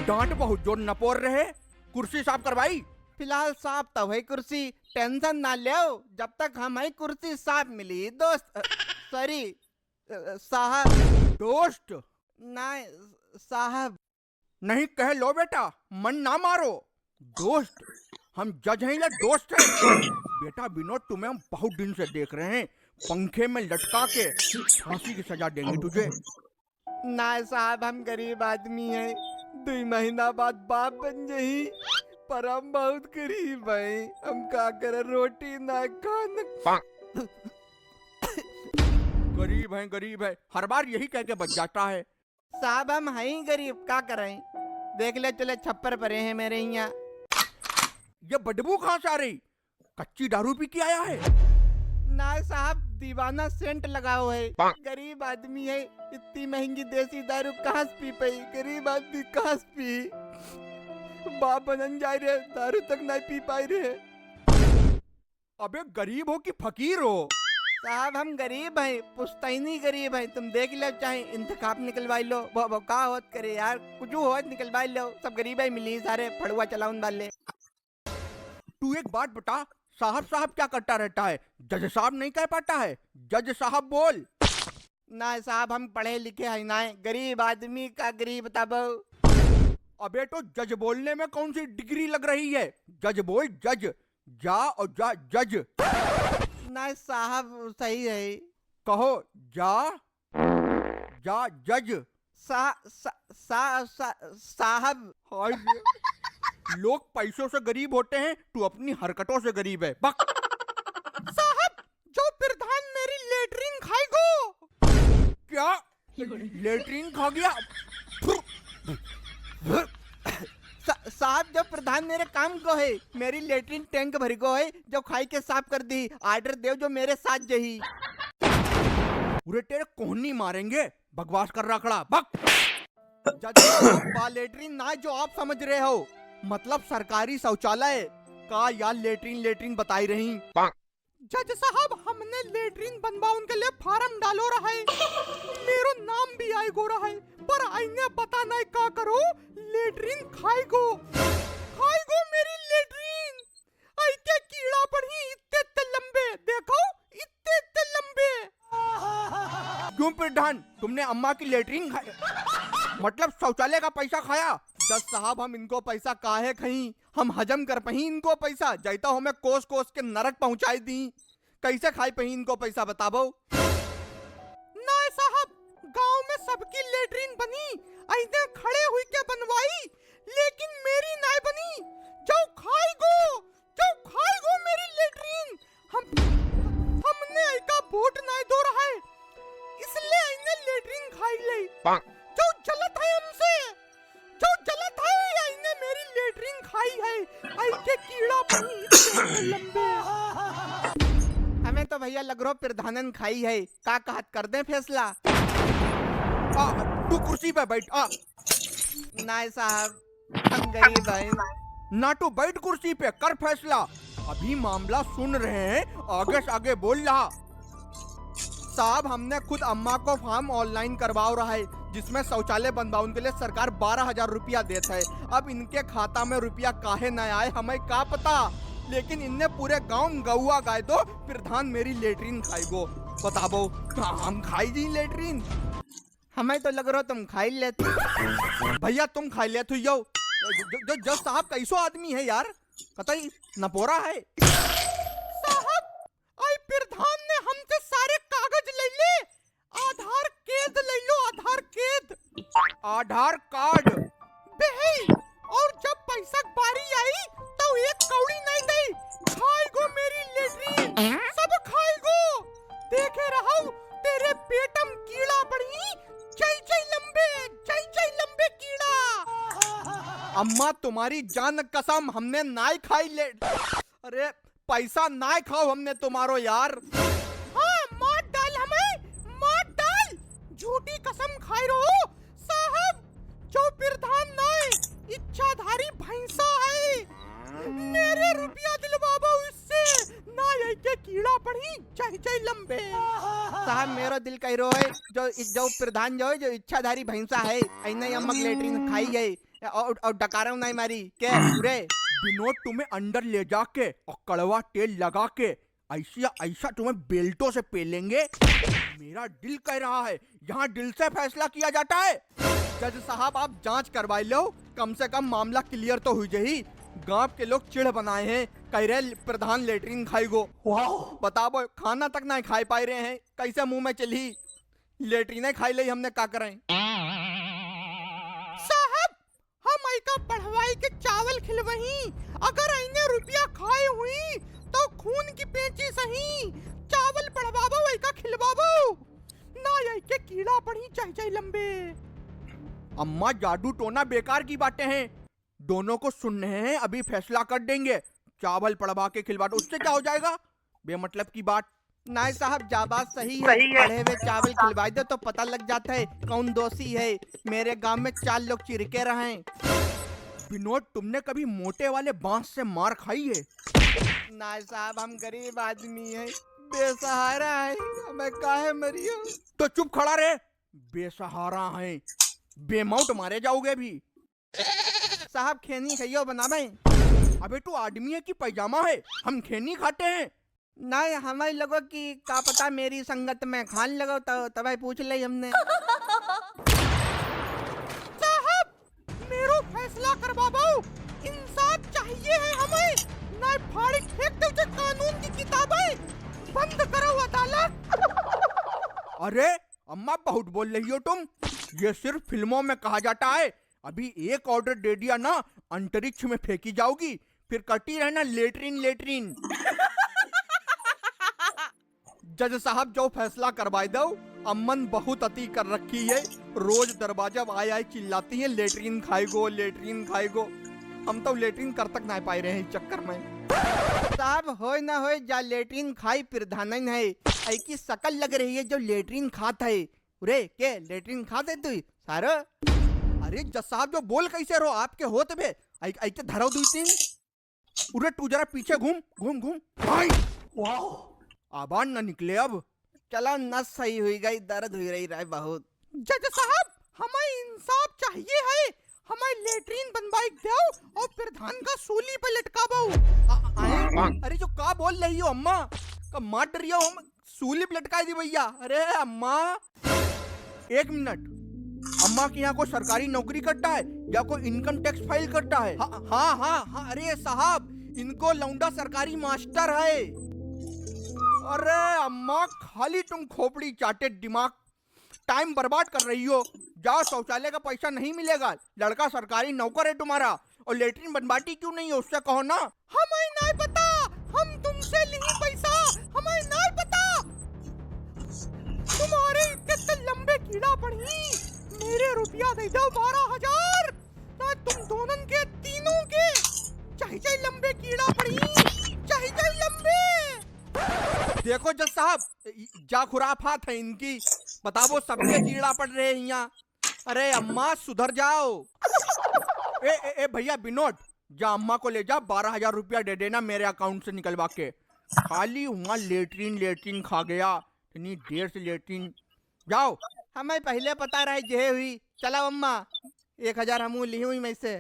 डांट बहुत जोर नपोर रहे, कुर्सी साफ करवाई। फिलहाल साफ तो है कुर्सी, टेंशन ना लो, जब तक हमारी कुर्सी साफ मिली दोस्त। सॉरी साहब। दोस्त ना साहब। नहीं कह लो बेटा, मन ना मारो। दोस्त, हम जज हैं या दोस्त हैं? बेटा विनोद, तुम्हें हम बहुत दिन से देख रहे हैं, पंखे में लटका के फांसी की सजा देंगे तुझे। ना साहब, हम गरीब आदमी हैं, 2 महीना बाद बाप बन जाही, पर हम बहुत गरीब हैं, हम का करे, रोटी ना खाना। गरीब है, हर बार यही कह के बच जाता है। साहब हम हैं ही गरीब, क्या करें, देख ले चले छप्पर पड़े हैं मेरे यहाँ। ये बदबू कहाँ से आ रही? कच्ची दारू पी के आया है? ना साहब, दीवाना सेंट लगाओ है, गरीब आदमी है, इतनी महंगी देसी दारू कहाँ से पी पाई, गरीब आदमी कहाँ से पी, बाप बनन जा रहे, दारू तक नहीं पी पाई रहे। अबे गरीब हो कि फकीर हो? साहब हम गरीब हैं, पुश्तैनी गरीब हैं, तुम देख लो, चाहे इंतखाब निकलवाई लो, वो का होत करे यार, कुछ होत निकलवाई लो, सब गरीब ही मिली, सारे फड़ुआ चलाउन वाले। तू एक बात बता, साहब साहब क्या करता रहता है, जज साहब नहीं कह पाता है? जज साहब बोल। ना साहब, हम पढ़े लिखे हैं ना, गरीब आदमी का गरीब बताबो। अबे तो जज बोलने में कौन सी डिग्री लग रही है? जज बोल, जज, जा और जा जज। ना साहब सही है। कहो जा जा जज। साहब। हाय, लोग पैसों से गरीब होते हैं, तू अपनी हरकतों से गरीब है। बक। साहब, जो प्रधान मेरी लेटरिन खाएगो। क्या लेटरिन खा गया? साहब, जो प्रधान मेरे काम को है, मेरी लेटरिन टैंक भरी को है, जो खाई के साफ कर दी, आर्डर दे जो मेरे साथ जही। पूरे तेरे कोहनी मारेंगे, बकवास कर रहा खड़ा। बक। लेटरिन ना जो आप समझ रहे हो, मतलब सरकारी शौचालय का या लेटरिन बताई रही। जज साहब, हमने लेटरिन बनवाने के लिए फार्म डालो रहा है, मेरो नाम भी आई गो रहा है, पर आईने पता नहीं का करो, लेटरिन खाएगो मेरी लेटरिन। आई के कीड़ा पड़ी, इतने लंबे, देखो इतने लंबे। क्यों प्रधान, तुमने अम्मा की लेटरिन खाई, मतलब शौचालय का पैसा खाया? जज साहब, हम इनको पैसा काहे खई, हम हजम कर पही इनको पैसा, जैता हमें कोस कोस के नरक पहुंचाई दी, कैसे खाई पही इनको पैसा बताबो। ना साहब, गांव में सबकी लेटरिन बनी, ऐसे खड़े हुई के बनवाई, लेकिन मेरी नहीं बनी, जो खाएगो मेरी लेटरिन। हमने ऐका वोट नहीं दो रहा है, इसलिए इन्हें लेटरिन खाई ले, जो जलत है हमसे, जो जलत है, इन्हें मेरी लेटरिन खाई है, आई के कीड़ा पड़ी लंबे। हमें तो भैया लग रहा प्रधानन खाई है, का कहत कर दे फैसला। तू कुर्सी पे बैठ। नहीं साहब, हम गरीब हैं। ना तू बैठ कुर्सी पे, कर फैसला। अभी मामला सुन रहे हैं, आगे से आगे बोल रहा। साहब, हमने खुद अम्मा को फॉर्म ऑनलाइन करवाओ रहा है, जिसमें शौचालय बनवाने के लिए सरकार 12,000 रुपया देता है। अब इनके खाता में रुपया काहे न आए हमें का पता, लेकिन इनने पूरे गांव गौआ गाय दो, प्रधान मेरी लेटरिन खाएगो। बताबो, हम खाई जी लेटरिन? हमें तो लग रहा तुम खाई लेते। भैया तुम खाई लेते हो। जो जज साहब कैसो आदमी है यार, कतई नपोरा है। साहब, आई प्रधान ने हमसे सारे कागज ले ले, आधार केद ले लो, आधार केद। आधार कार्ड बेही, और जब पैसा बारी आई तो एक कौड़ी नहीं दई, खाएगो मेरी लेटरिन, सब खाएगो। देखे रहो, तेरे पेटम कीड़ा पड़ी, जय लंबे कीड़ा। अम्मा तुम्हारी जान कसम, हमने नाई खाई ले, अरे पैसा नाई खाओ हमने तुम्हारो यार। हाँ, मार डाल हमें, मार डाल, झूठी कसम खाई रहो। साहब, जो प्रधान नाई इच्छाधारी भैंसा है, मेरे रुपया दिलवाबो इससे, ना यही के कीड़ा पड़ी, जय लंबे। साहब, मेरा दिल कह रहा है, जो प्रधान जो इच्छाधारी भैंसा है, ऐने अम्मक लेटरिन खाई है, और डकारा नहीं मारी के रे। विनोद तुम्हें अंदर ले जाके और कड़वा तेल लगा के ऐसा ऐसा तुम्हें बेल्टों से पेलेंगे। मेरा दिल कह रहा है, यहाँ दिल से फैसला किया जाता है। जज साहब आप जांच करवाई लो, कम से कम मामला क्लियर तो हुई जही। गांव के लोग चिढ़ बनाए हैं, कह रहे प्रधान लेटरिन खाई गो। बताओ खाना तक नहीं खाई पाए रहे हैं, कैसे मुंह में चली लेटरिन खाई ली हमने का करें। साहब हम आई का पढ़वाई के चावल खिलवही, अगर आईने रुपया खाए हुई तो खून की पेची सही चावल पढ़वाबो आई का खिलवाबो ना आई के कीड़ा पड़ी चाहे लंबे। अम्मा जादू टोना बेकार की बातें हैं, दोनों को सुन रहे हैं, अभी फैसला कर देंगे। चावल पड़वा के खिलवा दो, उससे क्या हो जाएगा, बेमतलब की बात। नहीं साहब जाबाज सही है, पढ़े हुए चावल खिलवा दो तो पता लग जाता है कौन दोषी है। मेरे गांव में 4 लोग चिरके रहे। विनोद तुमने कभी मोटे वाले बांस से मार खाई है? नहीं साहब हम गरीब आदमी है, बेसहारा है, हमें काहे मरियो। तो चुप खड़ा रहे, बेसहारा है, बेमौत मारे जाओगे भी। साहब खेनी खाइयो बनावे। अबे तू आदमी है कि पैजामा है, हम खेनी खाते हैं। नहीं हमें लगो कि का पता मेरी संगत में खान लगो तो तब पूछ ले हमने। साहब मेरो फैसला करवाओ, इंसाफ चाहिए है हमें, नहीं फाड़ी फेंक दो कानून की किताबें, बंद करो अदालत। अरे अम्मा बहुत बोल रही हो तुम, ये सिर्फ फिल्मों में कहा जाता है। अभी एक ऑर्डर दे दिया ना, अंतरिक्ष में फेंकी जाओगी, फिर करती रहना लेटरिन लेटरिन। जज साहब जो फैसला करवाई दो, अम्मन बहुत अति कर रखी है, रोज दरवाजा आए आए चिल्लाती है लेटरिन खाई गो लेटरिन खाई गो। हम तो लेटरिन कर तक नहीं पाए रहे हैं इस चक्कर में। साहब होए ना होए जा लेटरिन खाई प्रधान है, ऐ की शकल लग रही है जो लेटरिन खाता है। रे के लेटरिन खाते तू सारो? अरे जज साहब जो बोल कैसे रो, आपके होते भे ऐ के धरो दुई तीन। उरे तू जरा पीछे घूम घूम घूम भाई, आवाज ना निकले अब। चलो नस सही हुई गई, दर्द हुई रही है बहुत। जज साहब हमें इंसाफ चाहिए है, हमें लेटरिन बनवाई दो और प्रधान का सूली पे लटकाबो। अरे जो का बोल रही हो अम्मा, का मार रही हो, हम सूली पे लटका दी भैया। अरे अम्मा एक मिनट, अम्मा के यहाँ कोई सरकारी नौकरी करता है या कोई इनकम टैक्स फाइल करता है? हाँ अरे साहब इनको लौंडा सरकारी मास्टर है। अरे अम्मा खाली तुम खोपड़ी चाटे दिमाग टाइम बर्बाद कर रही हो। जाओ, शौचालय का पैसा नहीं मिलेगा, लड़का सरकारी नौकर है तुम्हारा, और लेटरिन बनवाती क्यों नहीं है उससे कहो ना। हमें नहीं पता, हम तुमसे लिए पैसा, हमें नहीं पता। तुम्हारे इतने लंबे कीड़ा पड़ी, मेरे रुपया दे दो 12,000 ना तुम दोनों के तीनों के, चाहिए लंबे कीड़ा पड़ी, चाहिए लंबे। देखो जज साहब, जा खुराफात है इनकी, बताओ सबके कीड़ा पड़ रहे हैं यहाँ। अरे अम्मा सुधर जाओ। ए भैया विनोद, जा अम्मा को ले जा, 12,000 रुपया दे देना मेरे अकाउंट से निकलवा के। खाली वहाँ लेटरिन लेटरिन खा गया, इतनी देर से लेटरिन। जाओ। हमें पहले पता रहे जे हुई। चलो अम्मा 1,000 हम ली हुई में से।